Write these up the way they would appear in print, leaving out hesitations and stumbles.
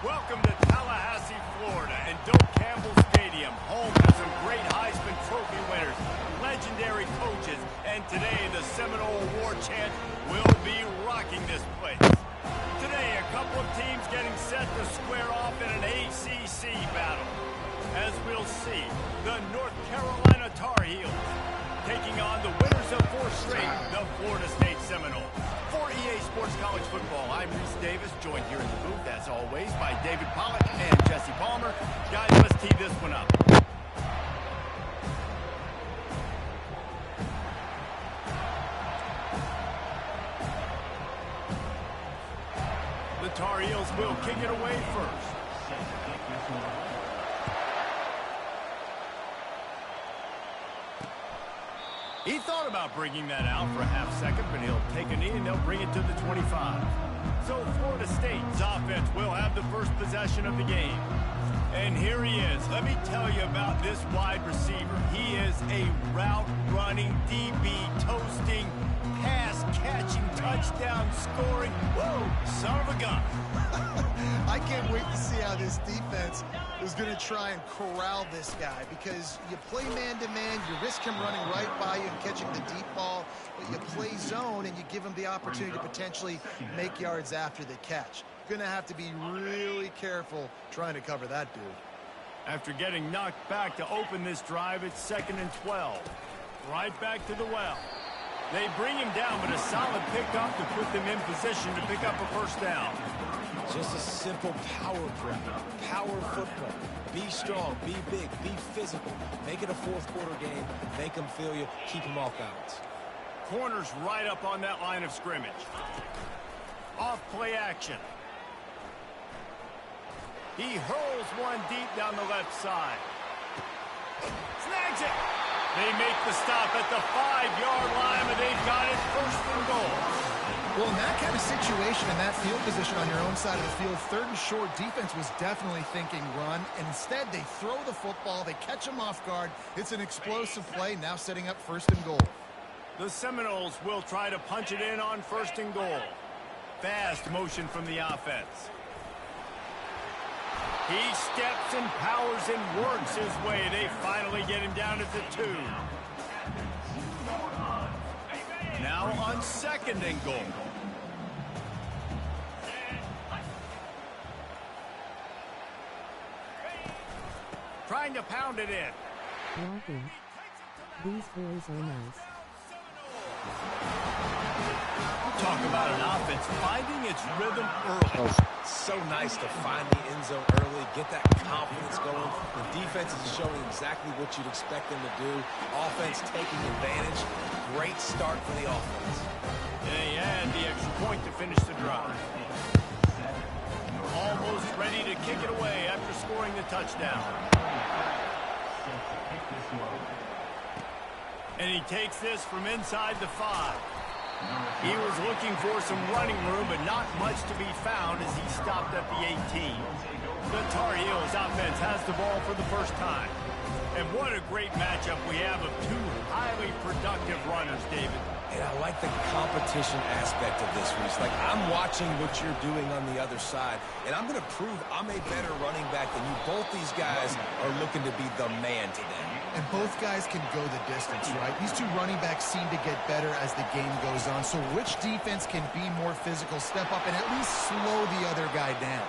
Welcome to Tallahassee, Florida, and Doak Campbell Stadium, home to some great Heisman Trophy winners, legendary coaches, and today the Seminole Award chant will be rocking this place. Today, a couple of teams getting set to square off in an ACC battle. As we'll see, the North Carolina Tar Heels taking on the winners of 4 straight, the Florida State Seminoles. For EA Sports College Football, I'm Reese Davis, joined here in the booth, as always, by David Pollack and Jesse Palmer. Guys, let's tee this one up. The Tar Heels will kick it away first. He thought about bringing that out for a half second, but he'll take a knee and they'll bring it to the 25. So Florida State's offense will have the first possession of the game. And here he is. Let me tell you about this wide receiver. He is a route-running, DB, toasting, pass-catching, touchdown-scoring, woo, son of a gun. I can't wait to see how this defense is going to try and corral this guy, because you play man-to-man, you risk him running right by you and catching the deep ball, but you play zone and you give him the opportunity to potentially make yards after the catch. Going to have to be really careful trying to cover that dude. After getting knocked back to open this drive, it's 2nd and 12. Right back to the well. They bring him down, but a solid pickup to put them in position to pick up a first down. Just a simple power prep, power football. Be strong, be big, be physical. Make it a fourth-quarter game. Make them feel you. Keep them off balance. Corner's right up on that line of scrimmage. Off play action. He hurls one deep down the left side. Snags it. They make the stop at the 5-yard line, but they've got it 1st and goal. Well, in that kind of situation, in that field position on your own side of the field, 3rd and short, defense was definitely thinking run, and instead they throw the football, they catch him off guard. It's an explosive play, now setting up 1st and goal. The Seminoles will try to punch it in on 1st and goal. Fast motion from the offense. He steps and powers and works his way. They finally get him down at the 2. Now on 2nd and goal. Trying to pound it in. Walking. These boys are nice. Talk about an offense finding its rhythm early. So nice to find the end zone early, get that confidence going. The defense is showing exactly what you'd expect them to do. Offense taking advantage. Great start for the offense. They had the extra point to finish the drive. Almost ready to kick it away after scoring the touchdown. And he takes this from inside the 5. He was looking for some running room, but not much to be found as he stopped at the 18. The Tar Heels offense has the ball for the first time. And what a great matchup we have of 2 highly productive runners, David. And I like the competition aspect of this, Reese. Like, I'm watching what you're doing on the other side, and I'm going to prove I'm a better running back than you. Both these guys are looking to be the man today. And both guys can go the distance, right? These 2 running backs seem to get better as the game goes on. So which defense can be more physical, step up, and at least slow the other guy down?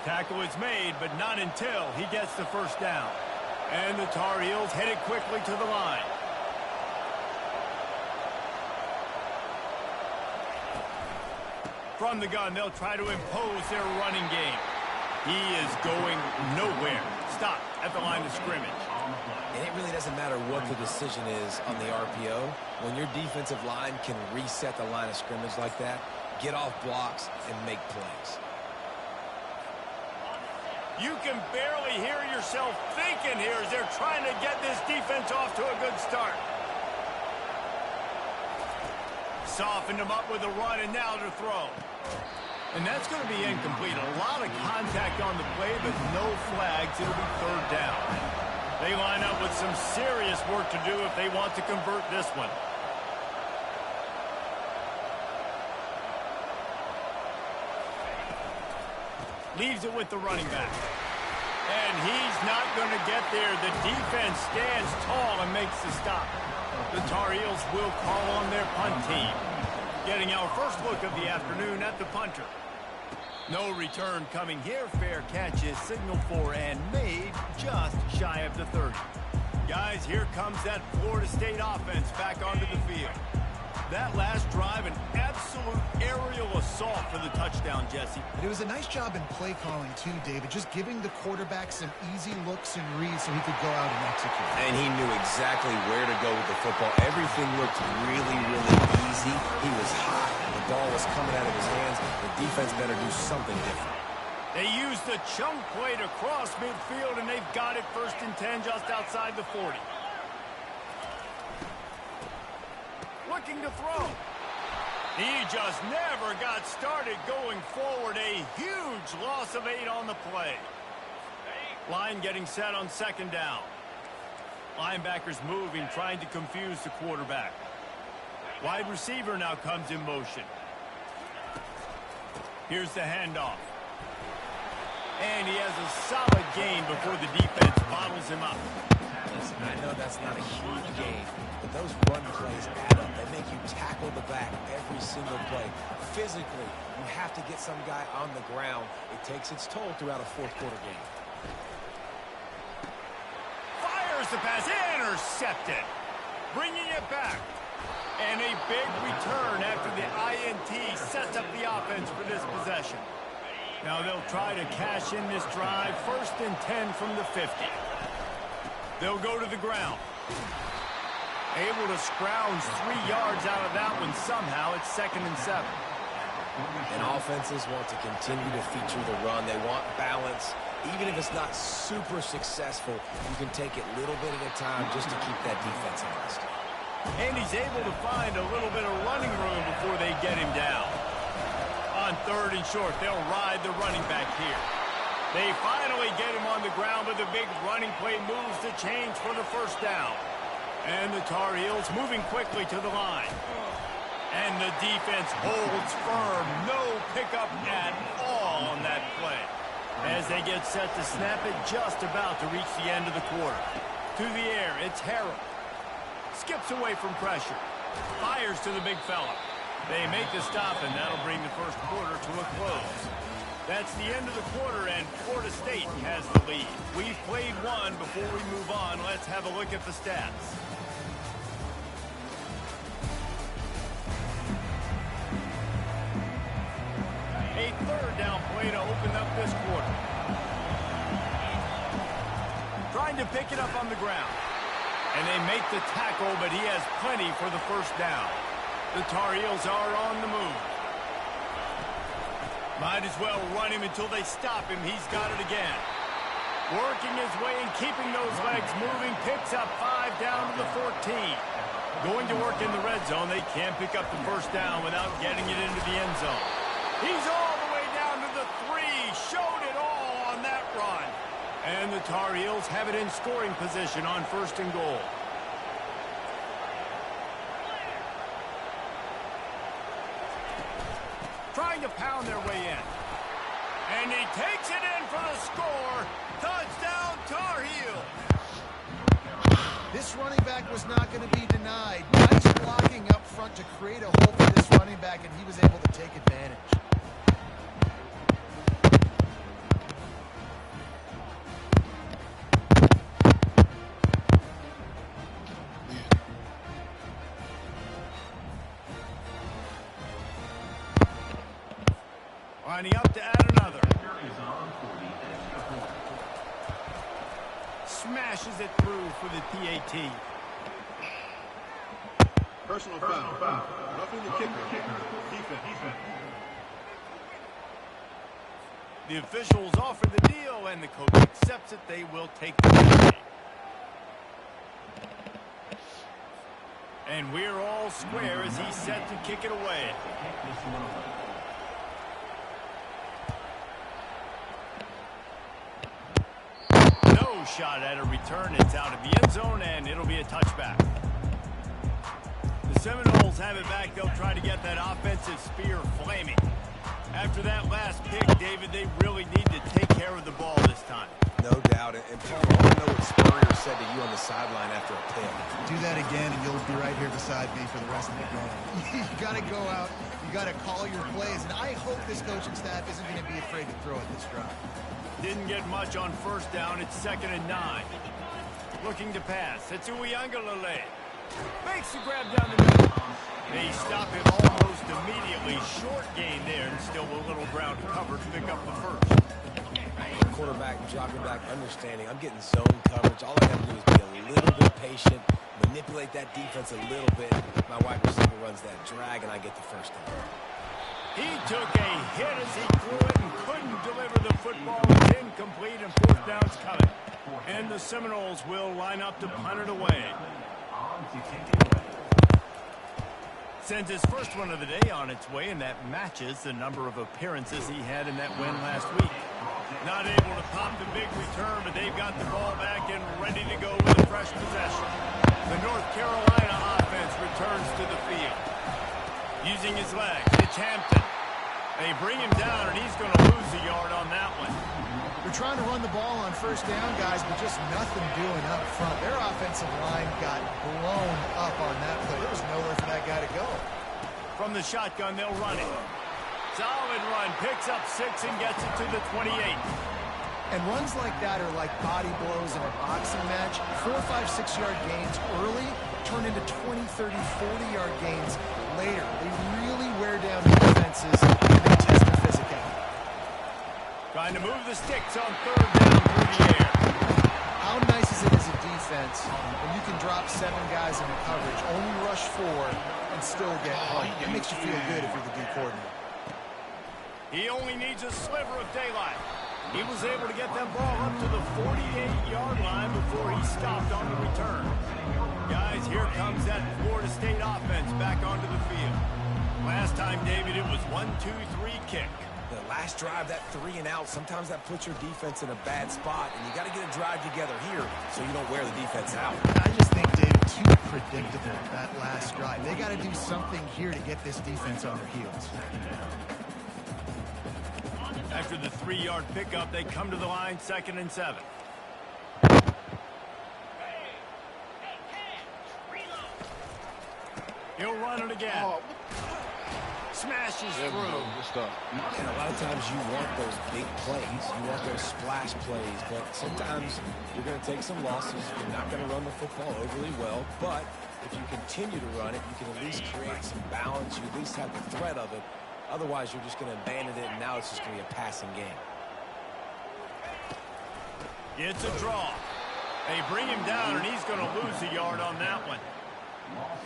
Tackle is made, but not until he gets the first down. And the Tar Heels headed quickly to the line. From the gun, they'll try to impose their running game. He is going nowhere. Stop at the line of scrimmage. And it really doesn't matter what the decision is on the RPO. When your defensive line can reset the line of scrimmage like that, get off blocks and make plays. You can barely hear yourself thinking here as they're trying to get this defense off to a good start. Softened him up with a run, and now to throw. And that's going to be incomplete. A lot of contact on the play, but no flags. It'll be 3rd down. They line up with some serious work to do if they want to convert this one. Leaves it with the running back. And he's not going to get there. The defense stands tall and makes the stop. The Tar Heels will call on their punt team. Getting our first look of the afternoon at the punter. No return coming here. Fair catch is signaled for and made just shy of the 30. Guys, here comes that Florida State offense back onto the field. That last drive, an absolute aerial assault for the touchdown, Jesse. And it was a nice job in play calling, too, David. Just giving the quarterback some easy looks and reads so he could go out and execute. And he knew exactly where to go with the football. Everything looked really, really easy. He was hot. The ball was coming out of his hands. The defense better do something different. They used the chunk play to cross midfield, and they've got it 1st and 10 just outside the 40. Looking to throw. He just never got started going forward. A huge loss of 8 on the play. Line getting set on 2nd down. Linebackers moving, trying to confuse the quarterback. Wide receiver now comes in motion. Here's the handoff. And he has a solid gain before the defense bottles him up. Listen, I know that's not a huge gain, but those run plays add up. They make you tackle the back every single play. Physically, you have to get some guy on the ground. It takes its toll throughout a 4th quarter game. Fires the pass, intercepted. Bringing it back. And a big return after the INT sets up the offense for this possession. Now they'll try to cash in this drive. 1st and 10 from the 50. They'll go to the ground. Able to scrounge 3 yards out of that one somehow. It's 2nd and 7. And offenses want to continue to feature the run. They want balance. Even if it's not super successful, you can take it little bit at a time just to keep that defense honest. And he's able to find a little bit of running room before they get him down. On 3rd and short, they'll ride the running back here. They finally get him on the ground, but the big running play moves the chains for the 1st down. And the Tar Heels moving quickly to the line. And the defense holds firm. No pickup at all on that play. As they get set to snap it, just about to reach the end of the quarter. To the air, it's Harrell. Skips away from pressure. Fires to the big fella. They make the stop, and that'll bring the 1st quarter to a close. That's the end of the quarter, and Florida State has the lead. We've played one. Before we move on, let's have a look at the stats. A 3rd down play to open up this quarter. Trying to pick it up on the ground. And they make the tackle, but he has plenty for the 1st down. The Tar Heels are on the move. Might as well run him until they stop him. He's got it again. Working his way and keeping those legs moving. Picks up 5 down to the 14. Going to work in the red zone. They can't pick up the 1st down without getting it into the end zone. He's all the way down to the 3. Showed it all on that run. And the Tar Heels have it in scoring position on 1st and goal. Trying to pound their way in. And he takes it in for the score. Touchdown, Tar Heels. This running back was not going to be denied. Nice blocking up front to create a hole for this running back, and he was able to take advantage. Lining up to add another. Smashes it through for the PAT. Personal foul. Roughing the kicker. Defense. The officials offer the deal, and the coach accepts it. They will take the penalty. And we're all square as he's set to kick it away. No shot at a return. It's out of the end zone, and it'll be a touchback. The Seminoles have it back. They'll try to get that offensive spear flaming. After that last pick, David, they really need to take care of the ball this time. No doubt. And Paul, I want to know what Spurrier said to you on the sideline after a pick. Do that again, and you'll be right here beside me for the rest of the game. You got to go out. You got to call your plays. And I hope this coaching staff isn't going to be afraid to throw at this drive. Didn't get much on first down. It's 2nd and 9. Looking to pass. It's Uiagalelei. Makes the grab down the middle. They stop him almost immediately. Short gain there, and still a little ground covered to pick up the first. Quarterback dropping back, understanding I'm getting zone coverage. All I have to do is be a little bit patient, manipulate that defense a little bit. My wide receiver runs that drag, and I get the first down. He took a hit as he threw it and couldn't deliver the football. It's incomplete, and 4th down's coming. And the Seminoles will line up to punt it away. Sends his first one of the day on its way, and that matches the number of appearances he had in that win last week. Not able to pop the big return, but they've got the ball back and ready to go with a fresh possession. The North Carolina offense returns to the field. Using his legs, it's Hampton. They bring him down, and he's going to lose a yard on that one. They're trying to run the ball on first down, guys, but just nothing doing up front. Their offensive line got blown up on that play. There was nowhere for that guy to go. From the shotgun, they'll run it. Solid run, picks up 6 and gets it to the 28. And runs like that are like body blows in a boxing match. 4, 5, 6-yard gains early turn into 20, 30, 40-yard gains later. They really wear down defenses and they test their physicality. Trying to move the sticks on 3rd down through the air. How nice is it as a defense when you can drop 7 guys into coverage, only rush 4, and still get home? It makes you feel good if you're the D coordinator. He only needs a sliver of daylight. He was able to get that ball up to the 48-yard line before he stopped on the return. Guys, here comes that Florida State offense back onto the field. Last time, David, it was 1, 2, 3 kick. The last drive, that 3 and out, sometimes that puts your defense in a bad spot, and you got to get a drive together here so you don't wear the defense out. I just think, David, too predictable, that last drive. They got to do something here to get this defense on their heels. After the 3-yard pickup, they come to the line, 2nd and 7. He'll run it again. Smashes through. And a lot of times you want those big plays. You want those splash plays. But sometimes you're going to take some losses. You're not going to run the football overly well. But if you continue to run it, you can at least create some balance. You at least have the threat of it. Otherwise, you're just going to abandon it, and now it's just going to be a passing game. It's a draw. They bring him down, and he's going to lose a yard on that one.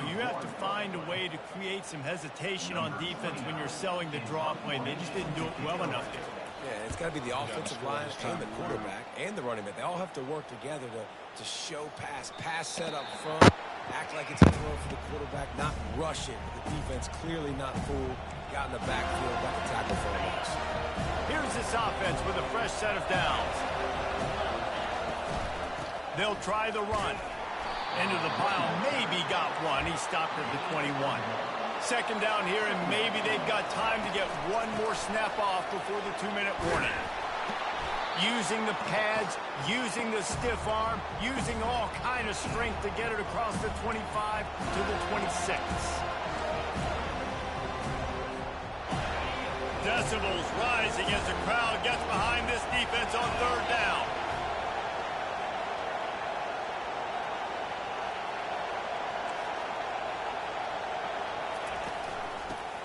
You have to find a way to create some hesitation on defense when you're selling the draw play. They just didn't do it well enough there. Yeah, it's got to be the offensive line and the quarterback and the running back. They all have to work together to show pass set up front, act like it's a throw for the quarterback, not rush it. The defense clearly not fooled. Got in the backfield, got the tackle for a loss. Here's this offense with a fresh set of downs. They'll try the run. Into the pile, maybe got one. He stopped at the 21. 2nd down here, and maybe they've got time to get one more snap off before the 2-minute warning. Using the pads, using the stiff arm, using all kind of strength to get it across the 25 to the 26. Decibels rising as the crowd gets behind this defense on 3rd down.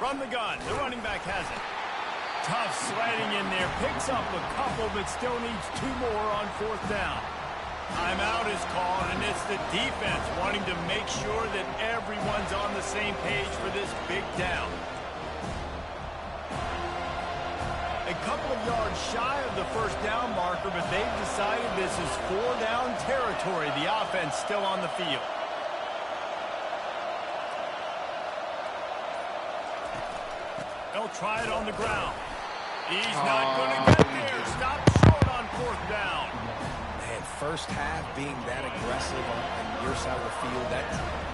From the gun, the running back has it. Tough sledding in there, picks up a couple, but still needs 2 more on 4th down. Timeout is called, and it's the defense wanting to make sure that everyone's on the same page for this big down. A couple of yards shy of the 1st down marker, but they've decided this is 4-down territory. The offense still on the field. They'll try it on the ground. He's not going to get there. Stop short on 4th down. Man, first half being that aggressive on your side of the field,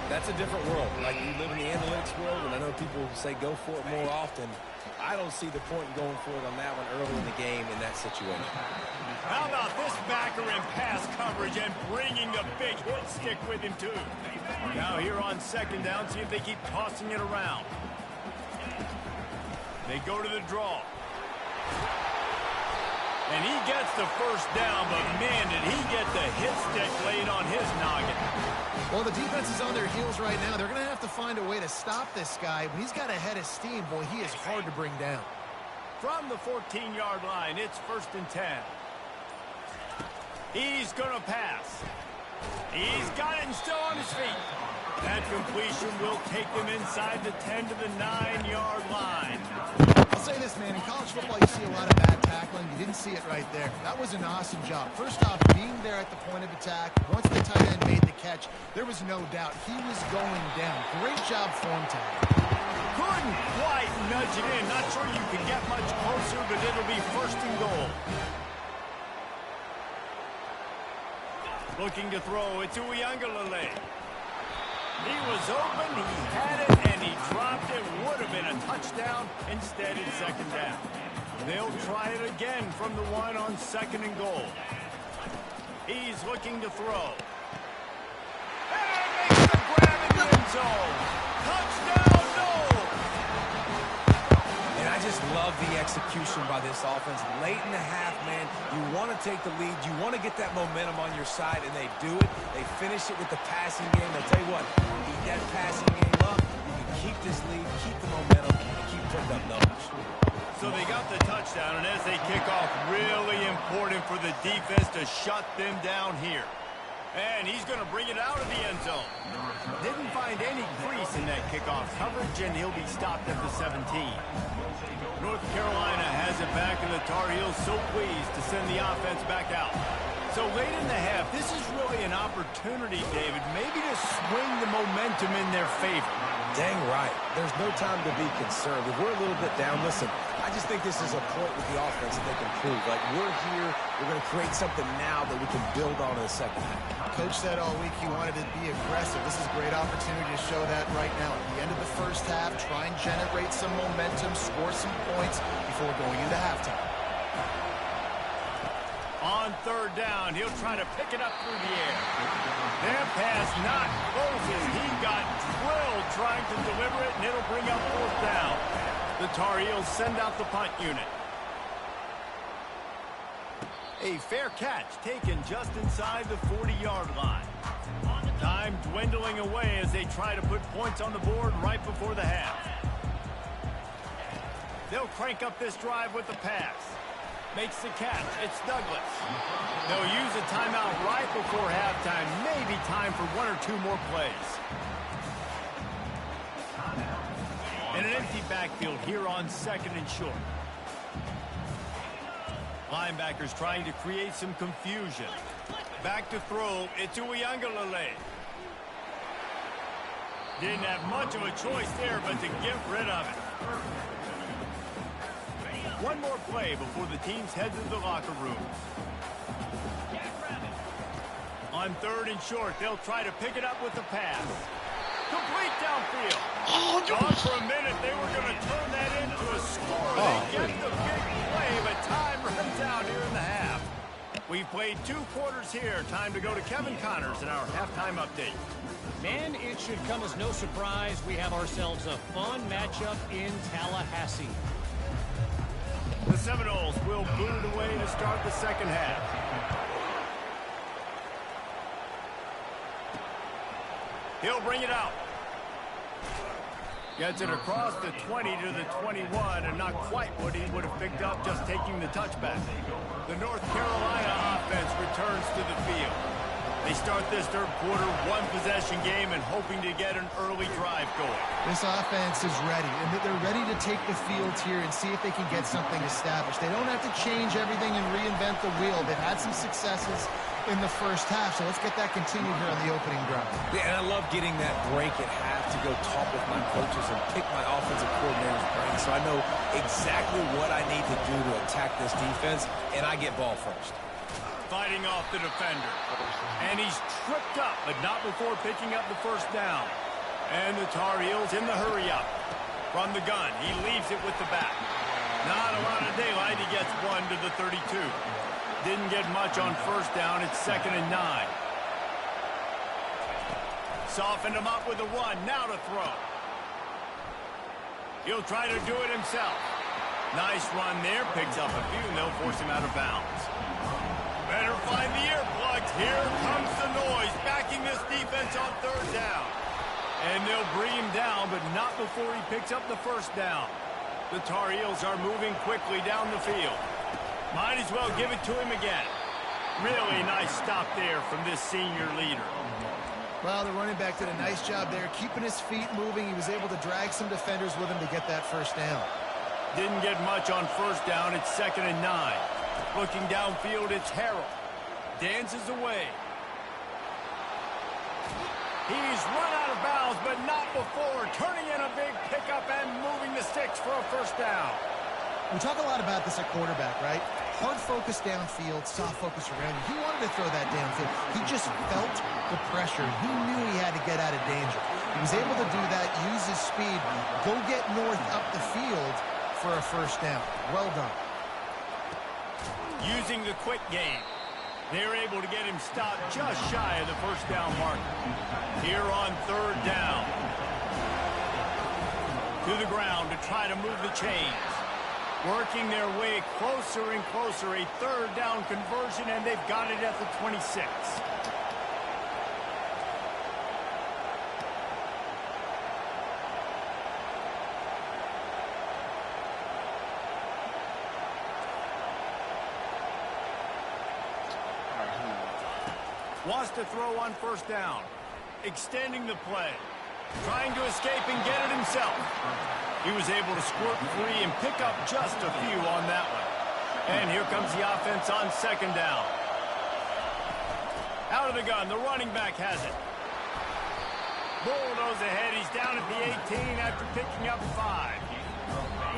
that's a different world. Like, you live in the analytics world, and I know people say go for it more often. I don't see the point in going for it on that one early in the game in that situation. How about this backer in pass coverage and bringing the big hit stick with him, too. Now here on second down, see if they keep tossing it around. They go to the draw. And he gets the first down, but man, did he get the hit stick laid on his noggin. Well, the defense is on their heels right now. They're going to have to find a way to stop this guy. When he's got a head of steam, boy, he is hard to bring down. From the 14-yard line, it's 1st and 10. He's going to pass. He's got it and still on his feet. That completion will take them inside the 10 to the 9-yard line. I'll say this, man. In college football, you see a lot of bad tackling. You didn't see it right there. That was an awesome job. First off, being there at the point of attack. Once the tight end made the catch, there was no doubt he was going down. Great job form tackling. Couldn't quite nudge it in. Not sure you can get much closer, but it'll be 1st and goal. Looking to throw, it's Uiagalelei. He was open, he had it, and he dropped it. Would have been a touchdown. Instead, it's 2nd down. They'll try it again from the 1 on 2nd and goal. He's looking to throw. And makes the grab in the end zone. Touchdown, no! And I just love the execution by this offense. Late in the half, man, you want to take the lead. You want to get that momentum on your side, and they do it. They finish it with the passing game. I'll tell you what, keep that passing game up. You can keep this lead, keep the momentum, and keep putting up numbers. So they got the touchdown, and as they kick off, really important for the defense to shut them down here. And he's going to bring it out of the end zone. Didn't find any crease in that kickoff coverage, and he'll be stopped at the 17. North Carolina has it back, and the Tar Heels so pleased to send the offense back out. So late in the half, this is really an opportunity, David, maybe to swing the momentum in their favor. Dang right. There's no time to be concerned. If we're a little bit down, listen, I just think this is a point with the offense that they can prove. Like, we're here, we're going to create something now that we can build on in the second half. Coach said all week he wanted to be aggressive. This is a great opportunity to show that right now. At the end of the first half, try and generate some momentum, score some points before going into halftime. On 3rd down, he'll try to pick it up through the air. That pass not closes. He got drilled trying to deliver it, and it'll bring up 4th down. The Tar Heels send out the punt unit. A fair catch taken just inside the 40-yard line. Time dwindling away as they try to put points on the board right before the half. They'll crank up this drive with the pass. Makes the catch. It's Douglas. They'll use a timeout right before halftime. Maybe time for 1 or 2 more plays. And an empty backfield here on 2nd and short. Linebackers trying to create some confusion. Back to throw. It's Uiagalelei. Didn't have much of a choice there, but to get rid of it. One more play before the teams head to the locker room. On 3rd and short, they'll try to pick it up with the pass. Complete downfield. Gone for a minute. They were going to turn that into a score. They get the big play, but time runs out here in the half. We've played 2 quarters here. Time to go to Kevin Connors in our halftime update. Man, it should come as no surprise. We have ourselves a fun matchup in Tallahassee. The Seminoles will boot it away to start the second half. He'll bring it out. Gets it across the 20 to the 21, and not quite what he would have picked up just taking the touchback. The North Carolina offense returns to the field. They start this 3rd quarter 1-possession game and hoping to get an early drive going. This offense is ready, and they're ready to take the field here and see if they can get something established. They don't have to change everything and reinvent the wheel. They've had some successes in the first half, so let's get that continued here on the opening drive. Yeah, and I love getting that break at half to go talk with my coaches and pick my offensive coordinator's brain so I know exactly what I need to do to attack this defense, and I get ball first. Fighting off the defender. And he's tripped up, but not before picking up the 1st down. And the Tar Heels in the hurry up. From the gun, he leaves it with the back. Not a lot of daylight. He gets one to the 32. Didn't get much on first down. It's 2nd and 9. Softened him up with a run. Now to throw. He'll try to do it himself. Nice run there. Picks up a few, and they'll force him out of bounds. Better find the earplugs. Here comes the noise. Backing this defense on 3rd down. And they'll bring him down, but not before he picks up the first down. The Tar Heels are moving quickly down the field. Might as well give it to him again. Really nice stop there from this senior leader. Well, the running back did a nice job there, keeping his feet moving. He was able to drag some defenders with him to get that first down. Didn't get much on first down. It's 2nd and 9. Looking downfield, it's Harrell. Dances away. He's run out of bounds, but not before. Turning in a big pickup and moving the sticks for a first down. We talk a lot about this at quarterback, right? Hard focus downfield, soft focus around you. He wanted to throw that downfield. He just felt the pressure. He knew he had to get out of danger. He was able to do that, use his speed, go get north up the field for a first down. Well done. Using the quick game. They're able to get him stopped just shy of the first down mark. Here on 3rd down. To the ground to try to move the chains. Working their way closer and closer. A 3rd down conversion, and they've got it at the 26. Wants to throw on first down. Extending the play. Trying to escape and get it himself. He was able to squirt free and pick up just a few on that one. And here comes the offense on 2nd down. Out of the gun, the running back has it. Bulldoze ahead. He's down at the 18 after picking up 5.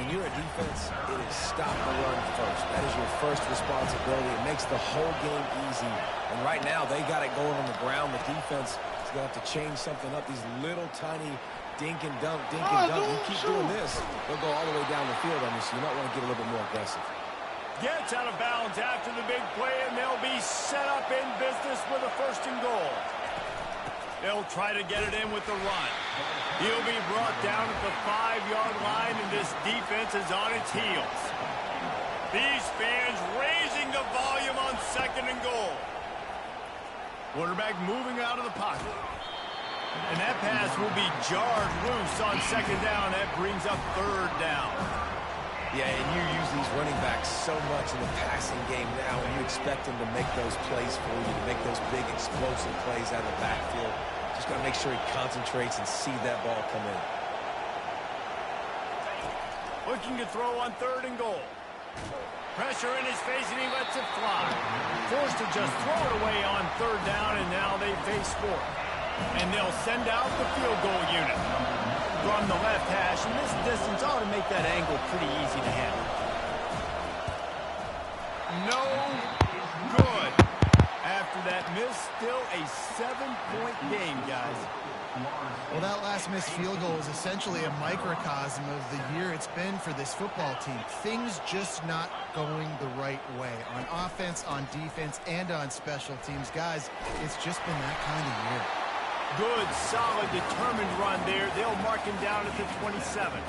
When you're a defense, it is stop the run first. That is your first responsibility. It makes the whole game easy. And right now, they got it going on the ground. The defense is going to have to change something up. These little tiny dink and dunk, dink and dunk. You keep doing this, they'll go all the way down the field on you, so you might want to get a little bit more aggressive. Gets out of bounds after the big play, and they'll be set up in business with a 1st and goal. They'll try to get it in with the run. He'll be brought down at the 5-yard line, and this defense is on its heels. These fans raising the volume on 2nd and goal. Quarterback moving out of the pocket. And that pass will be jarred loose on 2nd down. That brings up 3rd down. Yeah, and you use these running backs so much in the passing game now, and you expect them to make those plays for you, to make those big explosive plays out of the backfield. Just got to make sure he concentrates and see that ball come in. Looking to throw on 3rd and goal. Pressure in his face, and he lets it fly. Forced to just throw it away on 3rd down, and now they face 4th. And they'll send out the field goal unit. From the left hash, and this distance ought to make that angle pretty easy to handle. No good. After that miss, still a 7-point game, guys. Well, that last missed field goal is essentially a microcosm of the year it's been for this football team. Things just not going the right way on offense, on defense, and on special teams. Guys, it's just been that kind of year. Good, solid, determined run there. They'll mark him down at the 27.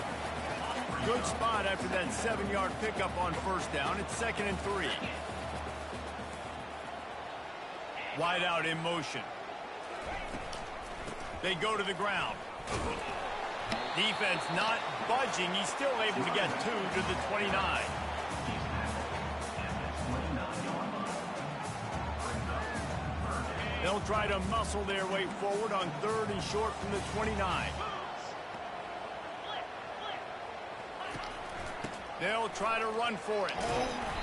Good spot after that 7-yard pickup on first down. It's 2nd and 3. Wide out in motion. They go to the ground. Defense not budging. He's still able to get 2 to the 29. They'll try to muscle their way forward on 3rd and short from the 29. They'll try to run for it.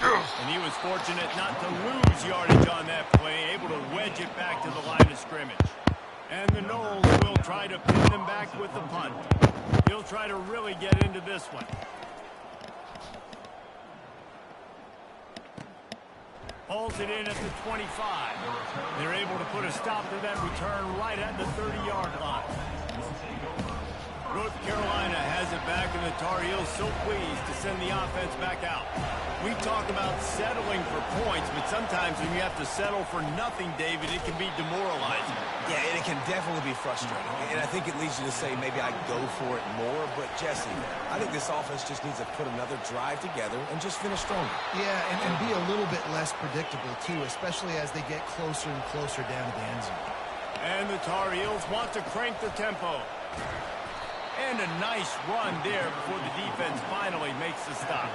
And he was fortunate not to lose yardage on that play, able to wedge it back to the line of scrimmage. And the Noles will try to pin them back with the punt. He'll try to really get into this one. Holds it in at the 25. They're able to put a stop to that return right at the 30-yard line. North Carolina has it back, and the Tar Heels so pleased to send the offense back out. We talk about settling for points, but sometimes when you have to settle for nothing, David, it can be demoralizing. Yeah, and it can definitely be frustrating. And I think it leads you to say maybe I'd go for it more. But, Jesse, I think this offense just needs to put another drive together and just finish stronger. Yeah, and be a little bit less predictable, too, especially as they get closer and closer down to the end zone. And the Tar Heels want to crank the tempo. And a nice run there before the defense finally makes the stop.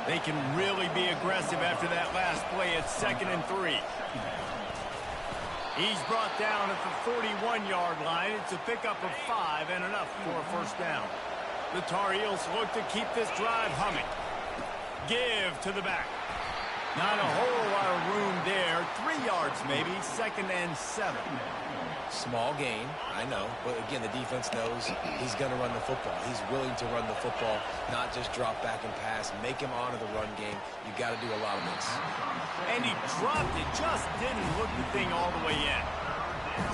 They can really be aggressive after that last play at 2nd and 3. He's brought down at the 41-yard line. It's a pickup of 5 and enough for a first down. The Tar Heels look to keep this drive humming. Give to the back. Not a whole lot of room there. 3 yards maybe. 2nd and 7. Small gain, I know, but again, the defense knows he's going to run the football. He's willing to run the football, not just drop back and pass, make him honor the run game. You got to do a lot of this. And he dropped it, just didn't look the thing all the way in.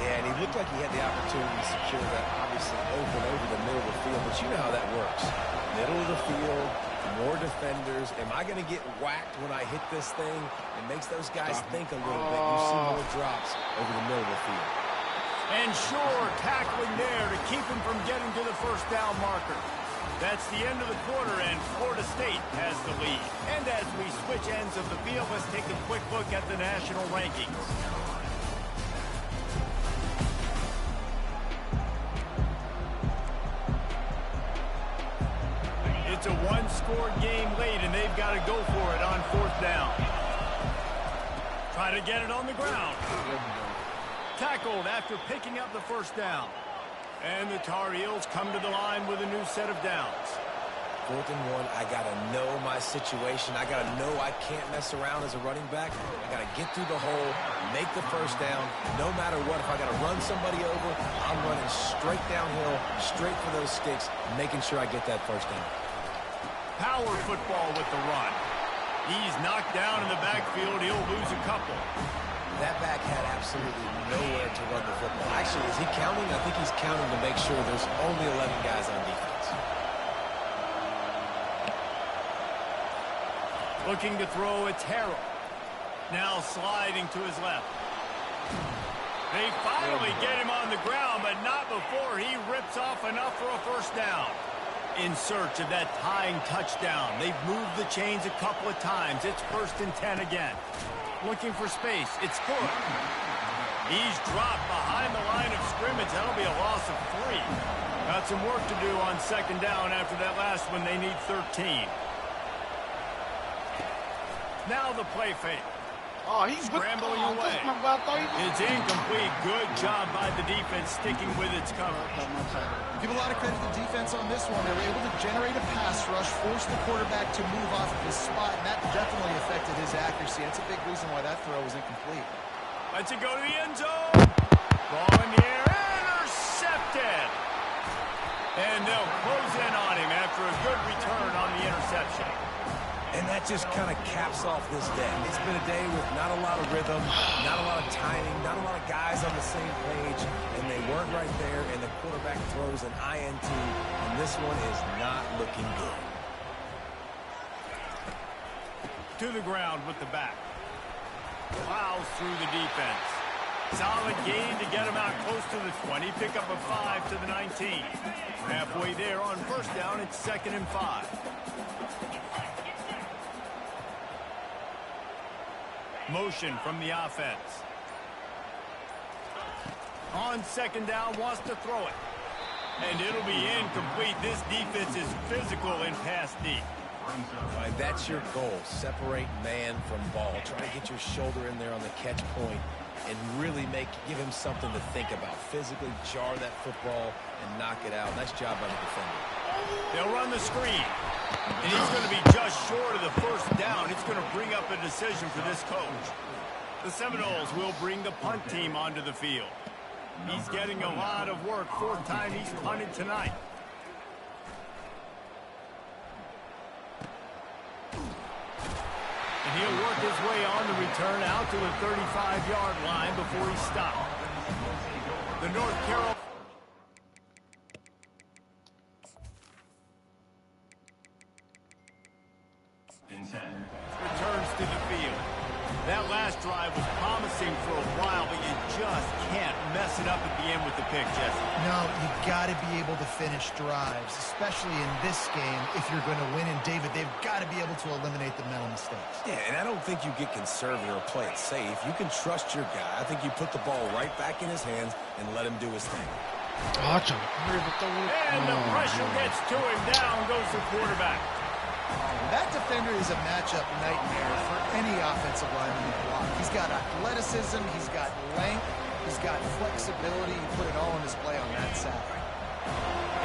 Yeah, and he looked like he had the opportunity to secure that, obviously, open over the middle of the field, but you know how that works. Middle of the field, more defenders. Am I going to get whacked when I hit this thing? It makes those guys think a little bit. You see more drops over the middle of the field. And sure, tackling there to keep him from getting to the first down marker. That's the end of the quarter, and Florida State has the lead. And as we switch ends of the field, let's take a quick look at the national rankings. It's a one-score game late, and they've got to go for it on 4th down. Try to get it on the ground. Tackled after picking up the first down. And the Tar Heels come to the line with a new set of downs. 4th and 1, I got to know my situation. I got to know I can't mess around as a running back. I got to get through the hole, make the first down. No matter what, if I got to run somebody over, I'm running straight downhill, straight for those sticks, making sure I get that first down. Power football with the run. He's knocked down in the backfield. He'll lose a couple. That back had absolutely nowhere to run the football. Actually, is he counting? I think he's counting to make sure there's only 11 guys on defense. Looking to throw, it's Harrell. Now sliding to his left. They finally get him on the ground, but not before he rips off enough for a first down. In search of that tying touchdown. They've moved the chains a couple of times. It's 1st and 10 again. Looking for space. It's good. He's dropped behind the line of scrimmage. That'll be a loss of 3. Got some work to do on 2nd down after that last one. They need 13. Now the play fake. Oh, he's scrambling away. It's incomplete. Good job by the defense sticking with its coverage. Give a lot of credit to the defense on this one. They were able to generate a pass rush, force the quarterback to move off of his spot, and that definitely affected his accuracy. That's a big reason why that throw was incomplete. Let's it go to the end zone. Ball in the air. Intercepted. And they'll close in on him after a good return on the interception. And that just kind of caps off this day. It's been a day with not a lot of rhythm, not a lot of timing, not a lot of guys on the same page, and they weren't right there, and the quarterback throws an INT, and this one is not looking good. To the ground with the back. Plows through the defense. Solid gain to get him out close to the 20. Pick up a 5 to the 19. Halfway there on first down, it's 2nd and 5. Motion from the offense. On 2nd down, wants to throw it. And it'll be incomplete. This defense is physical in pass deep. All right, that's your goal. Separate man from ball. Try to get your shoulder in there on the catch point and really give him something to think about. Physically jar that football and knock it out. Nice job by the defender. They'll run the screen. And he's going to be just short of the first down. It's going to bring up a decision for this coach. The Seminoles will bring the punt team onto the field. He's getting a lot of work. 4th time he's punted tonight. And he'll work his way on the return out to the 35-yard line before he stopped. The North Carolina. mess it up at the end with the pick, Jesse. No, you got to be able to finish drives, especially in this game. If you're going to win, and David, they've got to be able to eliminate the mental mistakes. Yeah, and I don't think you get conservative or play it safe. You can trust your guy. I think you put the ball right back in his hands and let him do his thing. Oh, I'm trying to hurry up and And the pressure gets to him. Down goes the quarterback. That defender is a matchup nightmare for any offensive lineman to block. He's got athleticism, he's got length, he's got flexibility. He put it all on display on that sack.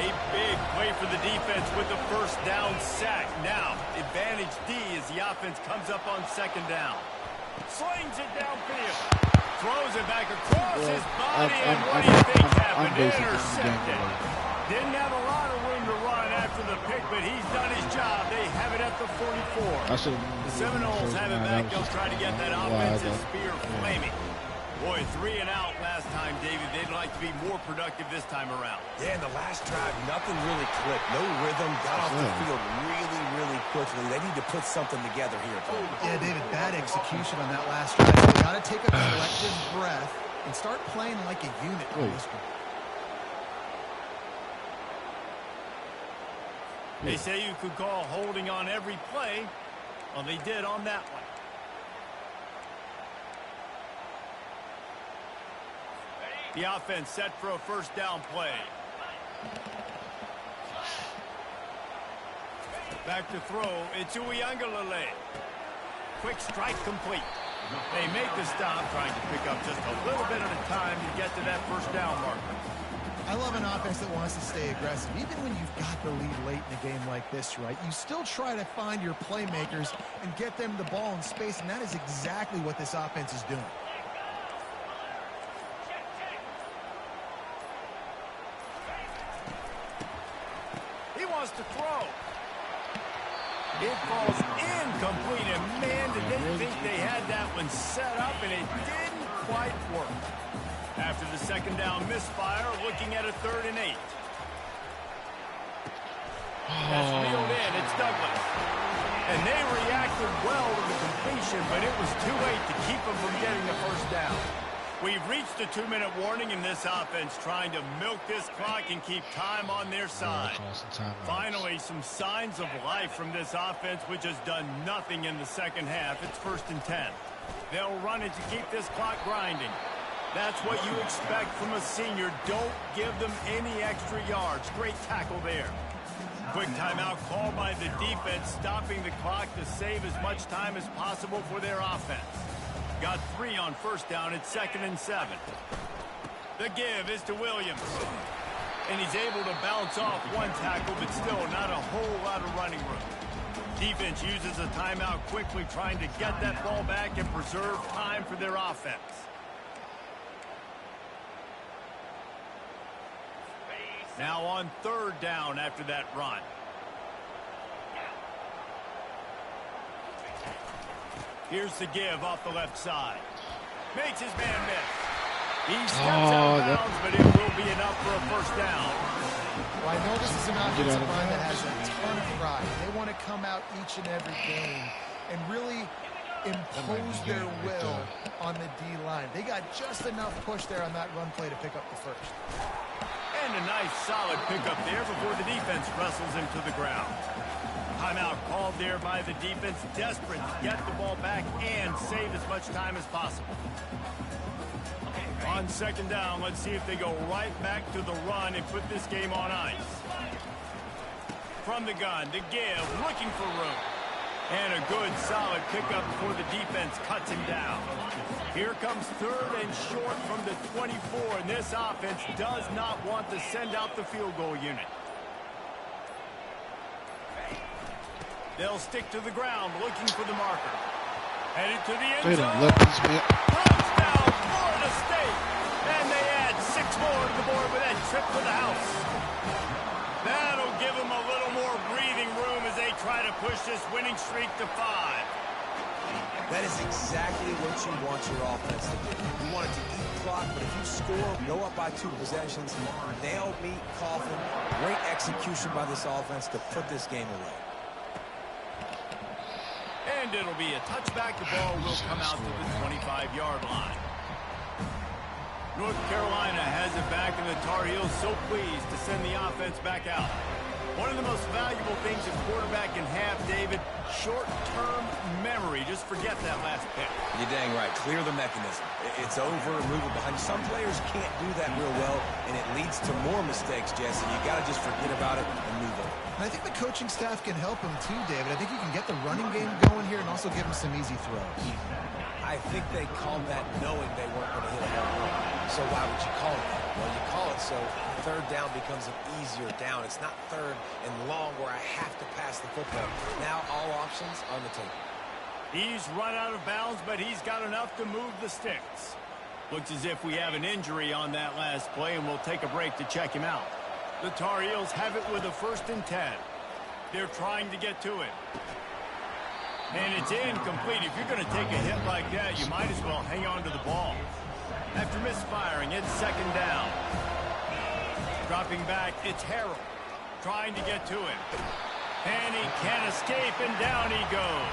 A big play for the defense with the first down sack. Now, advantage D as the offense comes up on second down. Slings it downfield. Throws it back across his body, and what do you think happened? Intercepted. Didn't have a lot of room to run after the pick, but he's done his job. They have it at the 44. The Seminoles have it back. They'll try to get that offensive spear flaming. Boy, 3 and out last time, David. They'd like to be more productive this time around. Yeah, in the last drive, nothing really clicked. No rhythm. Got off the field really, really quickly. They need to put something together here. Yeah, David, bad execution on that last drive. They got to take a collective breath and start playing like a unit on this one. They say you could call holding on every play. Well, they did on that one. The offense set for a first down play. Back to throw. It's Uiagalelei. Quick strike complete. They make the stop, trying to pick up just a little bit at a time to get to that first down marker. I love an offense that wants to stay aggressive. Even when you've got the lead late in a game like this, right, you still try to find your playmakers and get them the ball in space, and that is exactly what this offense is doing. He wants to throw. It falls incomplete, and man, did they think they had that one set up, and it didn't quite work. After the second down misfire, looking at a 3rd and 8. That's reeled in. It's Douglas. And they reacted well to the completion, but it was too late to keep them from getting the first down. We've reached the 2-minute warning in this offense, trying to milk this clock and keep time on their side. Finally, some signs of life from this offense, which has done nothing in the second half. It's 1st and 10. They'll run it to keep this clock grinding. That's what you expect from a senior. Don't give them any extra yards. Great tackle there. Quick timeout called by the defense, stopping the clock to save as much time as possible for their offense. Got 3 on first down. It's 2nd and 7. The give is to Williams. And he's able to bounce off one tackle, but still not a whole lot of running room. Defense uses a timeout quickly, trying to get that ball back and preserve time for their offense. Now on 3rd down after that run. Here's the give off the left side. Makes his man miss. He steps out of bounds, but it will be enough for a first down. Well, I know this is an offensive line that has a ton of pride. They want to come out each and every game and really impose their will on the D-line. They got just enough push there on that run play to pick up the first. And a nice solid pickup there before the defense wrestles him to the ground. Timeout called there by the defense, desperate to get the ball back and save as much time as possible. On 2nd down, let's see if they go right back to the run and put this game on ice. From the gun, the give, looking for room. And a good, solid pickup before the defense cuts him down. Here comes 3rd and short from the 24, and this offense does not want to send out the field goal unit. They'll stick to the ground, looking for the marker. Headed to the end zone. Touchdown, Florida State. And they add 6 more to the board with that trip to the house. That'll give them a little more breathing room as they try to push this winning streak to 5. That is exactly what you want your offense to do. You want it to eat clock, but if you score, go up by 2 possessions, nail meet Coughlin. Great execution by this offense to put this game away. And it'll be a touchback. The ball will come out to the 25-yard line. North Carolina has it back, and the Tar Heels so pleased to send the offense back out. One of the most valuable things a quarterback can have, David, short-term memory. Just forget that last pick. You're dang right. Clear the mechanism. It's over, move it behind. Some players can't do that real well, and it leads to more mistakes, Jesse. You got to just forget about it and move on. And I think the coaching staff can help him too, David. I think you can get the running game going here and also give him some easy throws. I think they called that knowing they weren't going to hit a home run. So why would you call it that? Well, you call it so third down becomes an easier down. It's not third and long where I have to pass the football. Now all options on the table. He's run out of bounds, but he's got enough to move the sticks. Looks as if we have an injury on that last play, and we'll take a break to check him out. The Tar Heels have it with a 1st and 10. They're trying to get to it. And it's incomplete. If you're going to take a hit like that, you might as well hang on to the ball. After misfiring, it's 2nd down. Dropping back, it's Harrell. Trying to get to it. And he can't escape, and down he goes.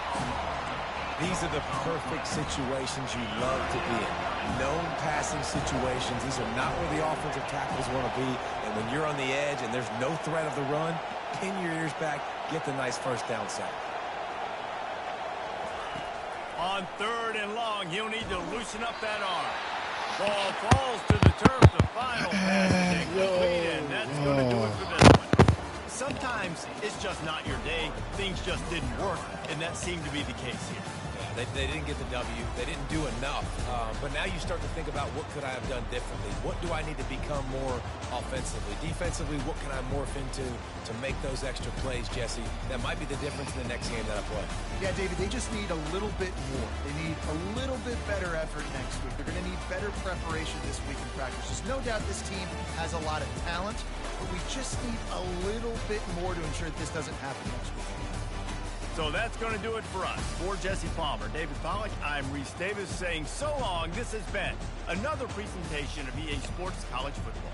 These are the perfect situations you love to be in. Known passing situations. These are not where the offensive tackles want to be. And when you're on the edge and there's no threat of the run, pin your ears back, get the nice 1st down sack. On 3rd and long, he'll need to loosen up that arm. Ball falls to the turf. The final pass is incomplete, and that's going to do it for this one. Sometimes it's just not your day. Things just didn't work, and that seemed to be the case here. They didn't get the W. They didn't do enough. But now you start to think about what could I have done differently? What do I need to become more offensively? Defensively, what can I morph into to make those extra plays, Jesse? That might be the difference in the next game that I play. Yeah, David, they just need a little bit more. They need a little bit better effort next week. They're going to need better preparation this week in practice. There's no doubt this team has a lot of talent, but we just need a little bit more to ensure that this doesn't happen next week. So that's going to do it for us. For Jesse Palmer, David Pollack, I'm Reese Davis saying so long. This has been another presentation of EA Sports College Football.